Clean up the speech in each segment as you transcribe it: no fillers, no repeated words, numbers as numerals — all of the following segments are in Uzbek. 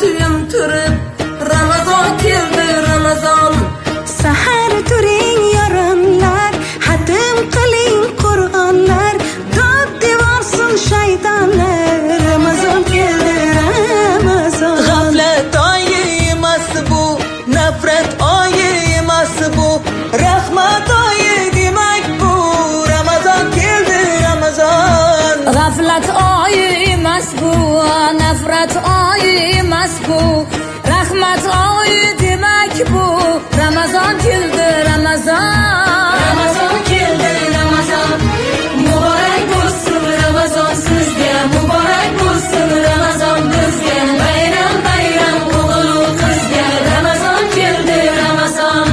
suyuntirib, Ramazon keldi, Ramazon. Sahar turing yaronlar, hatim qiling Qur'onlar, dod devorsin shaytonlar. Ramazon keldi, Ramazon. G'aflat oyi emas bu, nafrat oyi emas bu, rahmat oyi demak bu. Ramazon keldi, Ramazon. G'aflat oyi emas bu, nafrat oyi emas bu, rahmat oyi demak bu. Ramazon keldi, Ramazon. Ramazon keldi, Ramazon. Muborak bo'lsin Ramazon sizga, muborak bo'lsin Ramazon bizga. Bayram bayram o'g'il qizga, Ramazon keldi, Ramazon.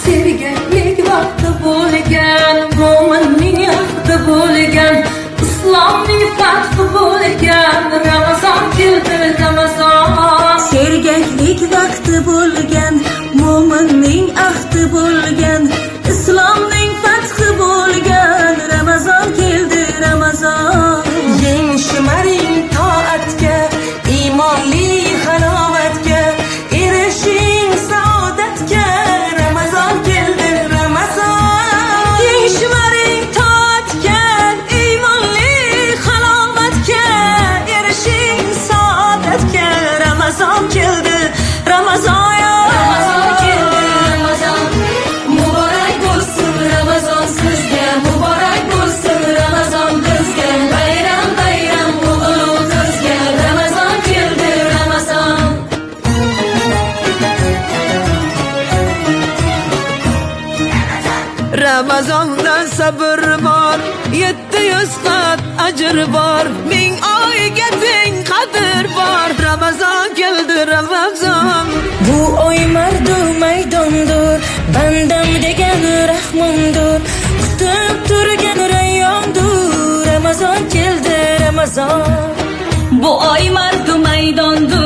Sevgilik vaqti bo'lgan, mo'minning ahdi bo'lgan, islomning fathi bo'lgan, Ramazon keldi, Ramazon. Sergaklik vaqti bo'lgan, mo'minning ahdi bo'lgan, islomning fathi bo'lgan, Ramazon keldi, Ramazon. Yeng shimaring toatga, iymonli halovatga, erishing saodatga. Ramazon keldi, Ramazon. Yeng shimaring toatga, iymonli halovatga, erishing saodatga. Ramazon keldi, Ramazon. Ramazon keldi, Ramazon. Muborak bo'lsin Ramazon sizga, muborak bo'lsin Ramazon bizga. Bayram bayram o'g'il qizga, Ramazon keldi, Ramazon. Ramazondan sabr bor, 700 qat ajr bor, 1000 oyga teng qadr bor. Ramazon keldi, Ramazon. Bu oy mardu maydondur, bandam degan rahmondur, kutib turgan rayyondur. Ramazon keldi, Ramazon. Bu oy mardu maydondur,